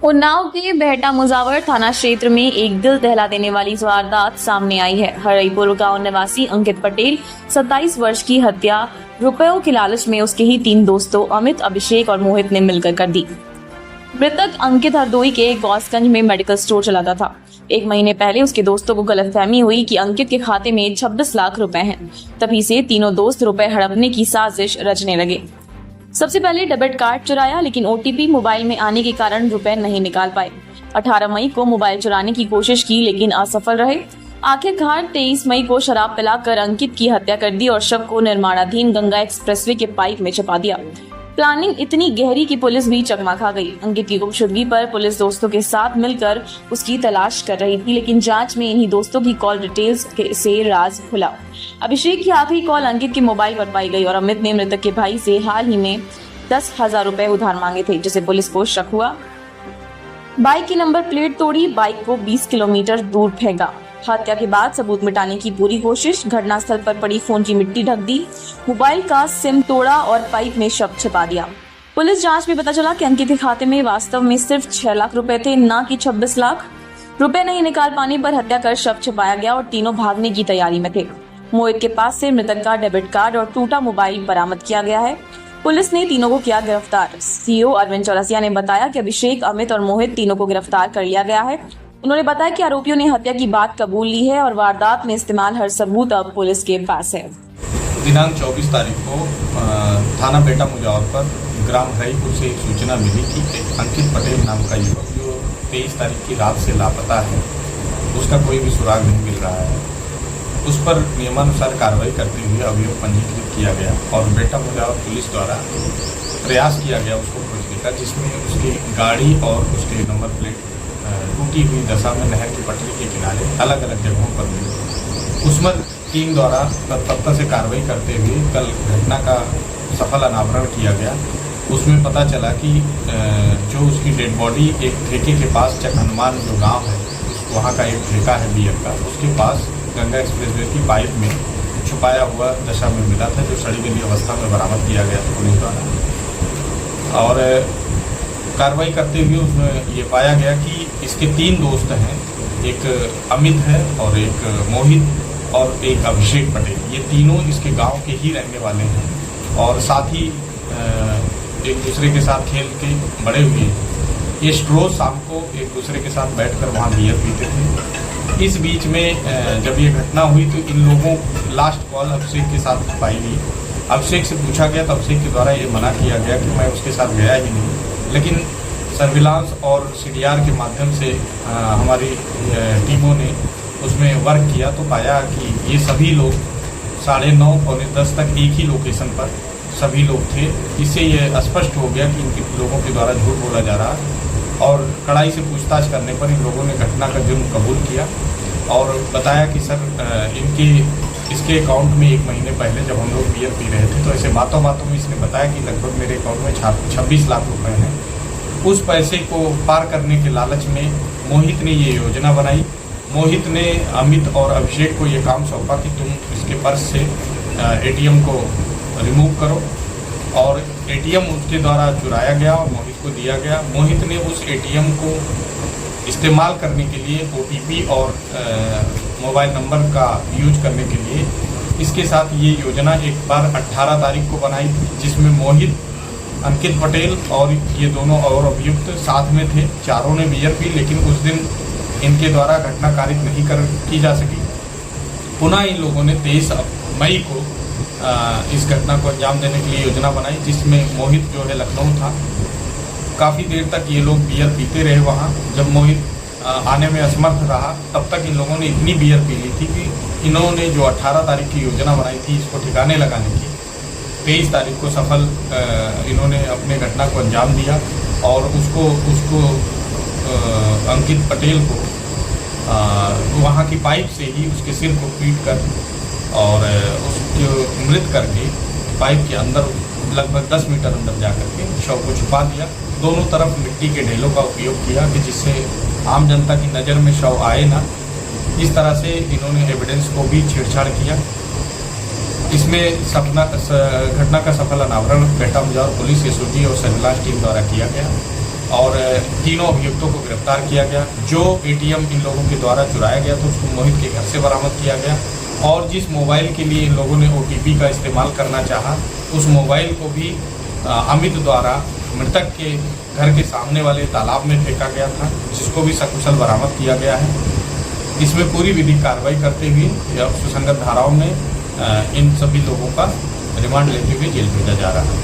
उन्नाव के बेहटा मुजावर थाना क्षेत्र में एक दिल दहला देने वाली वारदात सामने आई है। हरईपुर गांव निवासी अंकित पटेल 27 वर्ष की हत्या रुपयों के लालच में उसके ही 3 दोस्तों अमित, अभिषेक और मोहित ने मिलकर कर दी। मृतक अंकित हरदोई के गौसगंज में मेडिकल स्टोर चलाता था। 1 महीने पहले उसके दोस्तों को गलतफहमी हुई कि अंकित के खाते में 26 लाख रुपए हैं। तभी से तीनों दोस्त रुपए हड़पने की साजिश रचने लगे। सबसे पहले डेबिट कार्ड चुराया, लेकिन ओटीपी मोबाइल में आने के कारण रुपए नहीं निकाल पाए। 18 मई को मोबाइल चुराने की कोशिश की, लेकिन असफल रहे। आखिरकार 23 मई को शराब पिलाकर अंकित की हत्या कर दी और शव को निर्माणाधीन गंगा एक्सप्रेसवे के पाइप में छिपा दिया। प्लानिंग इतनी गहरी कि पुलिस भी चकमा खा गई। अंकित की गुमशुदगी पर पुलिस दोस्तों के साथ मिलकर उसकी तलाश कर रही थी, लेकिन जांच में इन्हीं दोस्तों की कॉल डिटेल्स से राज खुला। अभिषेक की आखिरी कॉल अंकित के मोबाइल पर पाई गई और अमित ने मृतक के भाई से हाल ही में 10,000 रुपए उधार मांगे थे, जिसे पुलिस को शक हुआ। बाइक की नंबर प्लेट तोड़ी, बाइक को 20 किलोमीटर दूर फेंका। हत्या के बाद सबूत मिटाने की पूरी कोशिश। घटनास्थल पर पड़ी फोन की मिट्टी ढक दी, मोबाइल का सिम तोड़ा और पाइप में शव छिपा दिया। पुलिस जांच में पता चला कि अंकित के खाते में वास्तव में सिर्फ 6 लाख रुपए थे, न कि 26 लाख। रुपए नहीं निकाल पाने पर हत्या कर शव छिपाया गया और तीनों भागने की तैयारी में थे। मोहित के पास से मृतक का डेबिट कार्ड और टूटा मोबाइल बरामद किया गया है। पुलिस ने तीनों को किया गिरफ्तार। सीओ अरविंद चौरसिया ने बताया कि अभिषेक, अमित और मोहित तीनों को गिरफ्तार कर लिया गया है। उन्होंने बताया कि आरोपियों ने हत्या की बात कबूल ली है और वारदात में इस्तेमाल हर सबूत अब पुलिस के पास है। दिनांक 24 तारीख को थाना बेहटा मुजावर पर ग्राम हरईपुर से एक सूचना मिली कि अंकित पटेल नाम का युवक जो 23 तारीख की रात से लापता है, उसका कोई भी सुराग नहीं मिल रहा है। उस पर नियमानुसार कार्रवाई करते हुए अभियोग पंजीकृत किया गया और बेहटा मुजावर पुलिस द्वारा प्रयास किया गया उसको खोजने का, जिसमें उसकी गाड़ी और उसके नंबर प्लेट टूटी हुई दशा में नहर की पटरी के किनारे अलग अलग जगहों पर मिली। उसमें टीम द्वारा तत्परता से कार्रवाई करते हुए कल घटना का सफल अनावरण किया गया। उसमें पता चला कि जो उसकी डेड बॉडी एक ठेके के पास चक हनुमान जो गांव है, वहाँ का एक ठेका है बीयर का, उसके पास गंगा एक्सप्रेसवे की पाइप में छुपाया हुआ दशा में मिला था, जो सड़ी गली अवस्था में बरामद किया गया था पुलिस द्वारा। और कार्रवाई करते हुए उसमें ये पाया गया कि इसके 3 दोस्त हैं, एक अमित है और एक मोहित और एक अभिषेक पटेल। ये तीनों इसके गांव के ही रहने वाले हैं और साथ ही एक दूसरे के साथ खेल के बड़े हुए हैं। ये रोज शाम को एक दूसरे के साथ बैठकर वहाँ बियर पीते थे। इस बीच में जब ये घटना हुई तो इन लोगों लास्ट कॉल अभिषेक के साथ पाई गई। अभिषेक से पूछा गया तो अभिषेक के द्वारा ये मना किया गया कि मैं उसके साथ गया ही नहीं, लेकिन सर्विलांस और सीडीआर के माध्यम से हमारी टीमों ने उसमें वर्क किया तो पाया कि ये सभी लोग 9:30 पौने 10 तक एक ही लोकेशन पर सभी लोग थे। इससे ये स्पष्ट हो गया कि इन लोगों के द्वारा झूठ बोला जा रहा और कड़ाई से पूछताछ करने पर इन लोगों ने घटना का जुर्म कबूल किया और बताया कि सर इसके अकाउंट में 1 महीने पहले जब हम लोग बियर पी रहे थे तो ऐसे बातों में इसने बताया कि लगभग मेरे अकाउंट में 26 लाख रुपए हैं। उस पैसे को पार करने के लालच में मोहित ने ये योजना बनाई। मोहित ने अमित और अभिषेक को ये काम सौंपा कि तुम इसके पर्स से एटीएम को रिमूव करो और एटीएम उसके द्वारा चुराया गया और मोहित को दिया गया। मोहित ने उस एटीएम को इस्तेमाल करने के लिए ओटीपी और मोबाइल नंबर का यूज करने के लिए इसके साथ ये योजना एक बार 18 तारीख को बनाई थी, जिसमें मोहित, अंकित पटेल और ये दोनों और अभियुक्त साथ में थे। चारों ने बियर पी, लेकिन उस दिन इनके द्वारा घटना कारित नहीं की जा सकी। पुनः इन लोगों ने 23 मई को इस घटना को अंजाम देने के लिए योजना बनाई, जिसमें मोहित जो है लखनऊ था। काफ़ी देर तक ये लोग बियर पीते रहे वहाँ। जब मोहित आने में असमर्थ रहा तब तक इन लोगों ने इतनी बियर पी ली थी कि इन्होंने जो 18 तारीख की योजना बनाई थी इसको ठिकाने लगाने की, 23 तारीख को सफल इन्होंने अपने घटना को अंजाम दिया और उसको अंकित पटेल को वहाँ की पाइप से ही उसके सिर को पीट कर और उसको मृत करके पाइप के अंदर लगभग 10 मीटर अंदर जा करके शव को छुपा दिया। दोनों तरफ मिट्टी के ढेलों का उपयोग किया कि जिससे आम जनता की नज़र में शव आए ना। इस तरह से इन्होंने एविडेंस को भी छेड़छाड़ किया। इसमें घटना का सफल अनावरण बेहटा मुजावर पुलिस, एसओजी और सर्विलांस टीम द्वारा किया गया। और तीनों अभियुक्तों को गिरफ्तार किया गया। जो एटीएम इन लोगों के द्वारा चुराया गया था उसको मोहित के घर से बरामद किया गया और जिस मोबाइल के लिए इन लोगों ने ओटीपी का इस्तेमाल करना चाहा उस मोबाइल को भी अमित द्वारा मृतक के घर के सामने वाले तालाब में फेंका गया था, जिसको भी सकुशल बरामद किया गया है। इसमें पूरी विधिक कार्रवाई करते हुए सुसंगत धाराओं में इन सभी लोगों का रिमांड लेते हुए जेल भेजा जा रहा है।